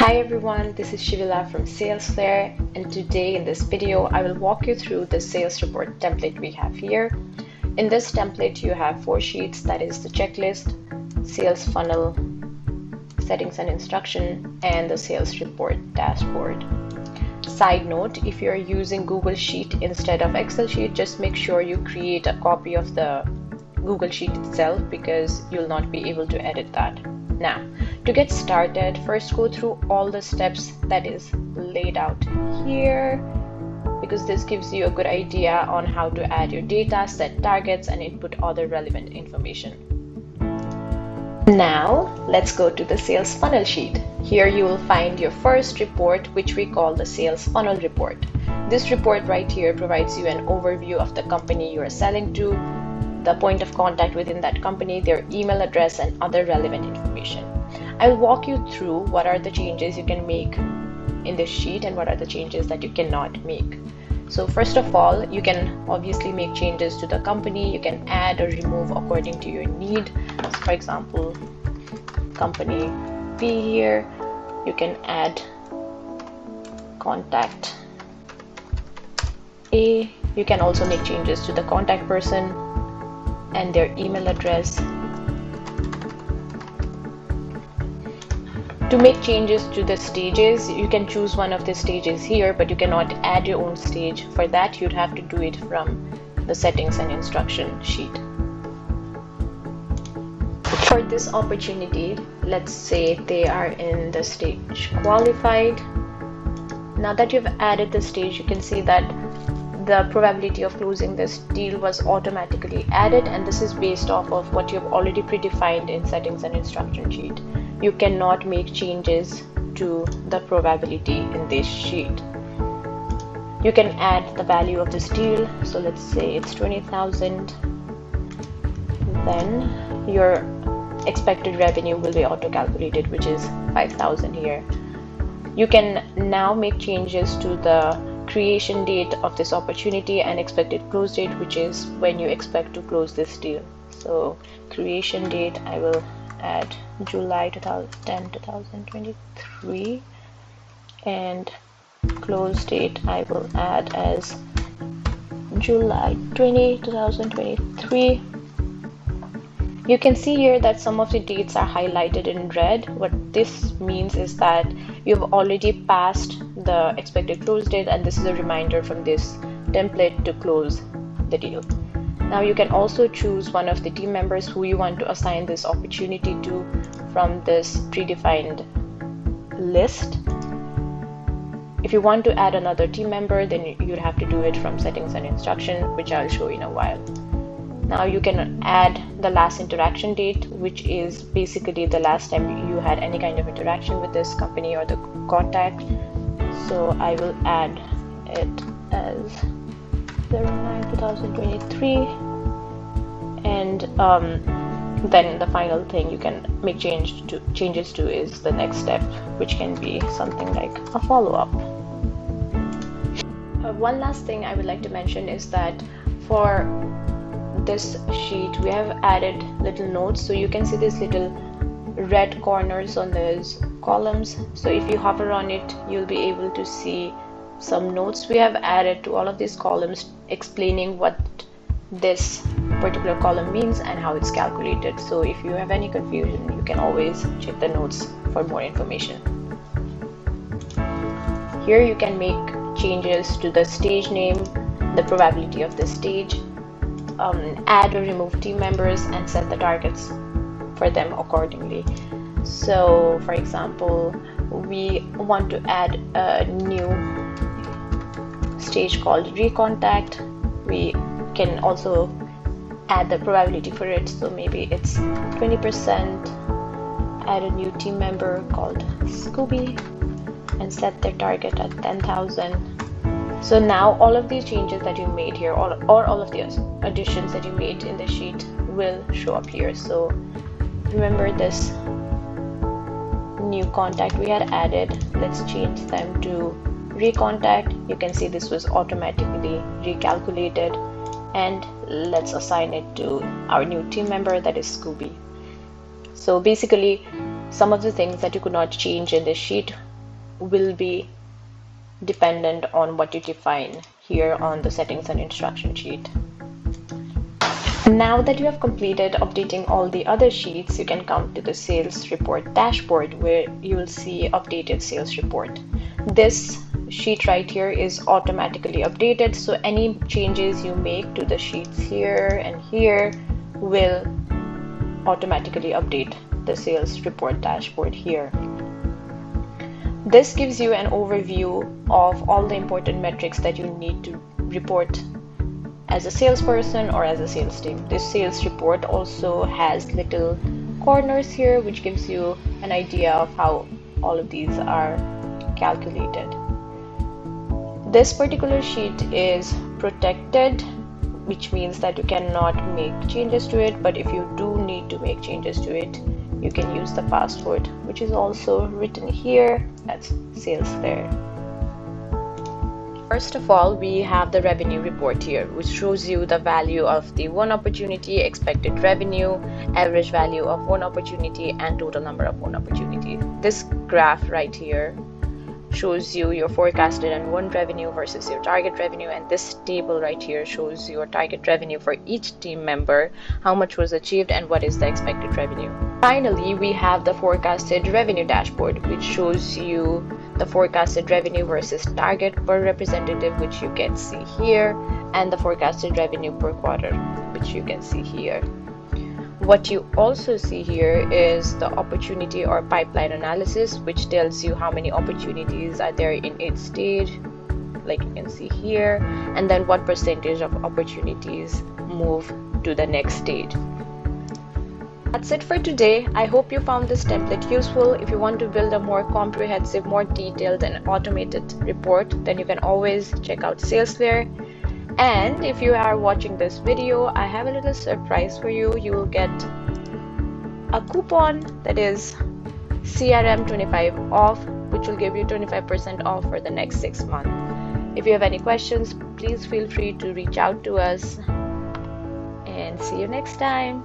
Hi everyone, this is Shivila from Salesflare, and today in this video I will walk you through the sales report template we have here. In this template you have 4 sheets, that is the checklist, sales funnel, settings and instruction, and the sales report dashboard. Side note, if you're using Google Sheet instead of Excel sheet, just make sure you create a copy of the Google Sheet itself because you'll not be able to edit that. Now, to get started, first go through all the steps that is laid out here, because this gives you a good idea on how to add your data, set targets, and input other relevant information. Now, let's go to the sales funnel sheet. Here you will find your first report, which we call the sales funnel report. This report right here provides you an overview of the company you are selling to, the point of contact within that company, their email address, and other relevant information. I'll walk you through what are the changes you can make in this sheet and what are the changes that you cannot make. So first of all, you can obviously make changes to the company. You can add or remove according to your need. So for example, company B here, you can add contact A. You can also make changes to the contact person and their email address. To make changes to the stages, you can choose one of the stages here, but you cannot add your own stage. For that, you'd have to do it from the settings and instruction sheet. For this opportunity, let's say they are in the stage qualified. Now that you've added the stage, you can see that the probability of closing this deal was automatically added, and this is based off of what you've already predefined in settings and instruction sheet. You cannot make changes to the probability in this sheet. You can add the value of this deal, so let's say it's 20,000. Then your expected revenue will be auto calculated, which is 5,000 here. You can now make changes to the creation date of this opportunity and expected close date, which is when you expect to close this deal. So creation date, I will add July 2010 2023, and close date I will add as July 20 2023. You can see here that some of the dates are highlighted in red. What this means is that you've already passed the expected close date, and this is a reminder from this template to close the deal. Now you can also choose one of the team members who you want to assign this opportunity to from this predefined list. If you want to add another team member, then you'd have to do it from settings and instruction, which I'll show you in a while. Now you can add the last interaction date, which is basically the last time you had any kind of interaction with this company or the contact. So I will add it as 09/2023, and then the final thing you can make changes to is the next step, which can be something like a follow-up. One last thing I would like to mention is that for this sheet we have added little notes, so you can see these little red corners on those columns. So if you hover on it, you'll be able to see some notes we have added to all of these columns explaining what this particular column means and how it's calculated. So if you have any confusion, you can always check the notes for more information. Here you can make changes to the stage name, the probability of the stage, add or remove team members, and set the targets for them accordingly. So for example, we want to add a new stage called recontact. We can also add the probability for it, so maybe it's 20%. Add a new team member called Scooby and set their target at 10,000. So now all of these changes that you made here, or all of the additions that you made in the sheet will show up here. So remember this new contact we had added, let's change them to recontact. You can see this was automatically recalculated, and let's assign it to our new team member, that is Scooby. So basically some of the things that you could not change in this sheet will be dependent on what you define here on the settings and instruction sheet. Now that you have completed updating all the other sheets, you can come to the sales report dashboard where you will see updated sales report. This sheet right here is automatically updated, so any changes you make to the sheets here and here will automatically update the sales report dashboard here. This gives you an overview of all the important metrics that you need to report as a salesperson or as a sales team. This sales report also has little corners here which gives you an idea of how all of these are calculated. This particular sheet is protected, which means that you cannot make changes to it, but if you do need to make changes to it, you can use the password, which is also written here at Salesflare. First of all, we have the revenue report here, which shows you the value of the one opportunity, expected revenue, average value of one opportunity, and total number of one opportunity. This graph right here shows you your forecasted and won revenue versus your target revenue, and this table right here shows your target revenue for each team member, how much was achieved and what is the expected revenue. Finally, we have the forecasted revenue dashboard, which shows you the forecasted revenue versus target per representative, which you can see here, and the forecasted revenue per quarter, which you can see here. What you also see here is the opportunity or pipeline analysis, which tells you how many opportunities are there in each stage, like you can see here, and then what percentage of opportunities move to the next stage. That's it for today. I hope you found this template useful. If you want to build a more comprehensive, more detailed and automated report, then you can always check out Salesflare. And if you are watching this video, I have a little surprise for you. You will get a coupon that is CRM25 off, which will give you 25% off for the next 6 months. If you have any questions, please feel free to reach out to us, and see you next time.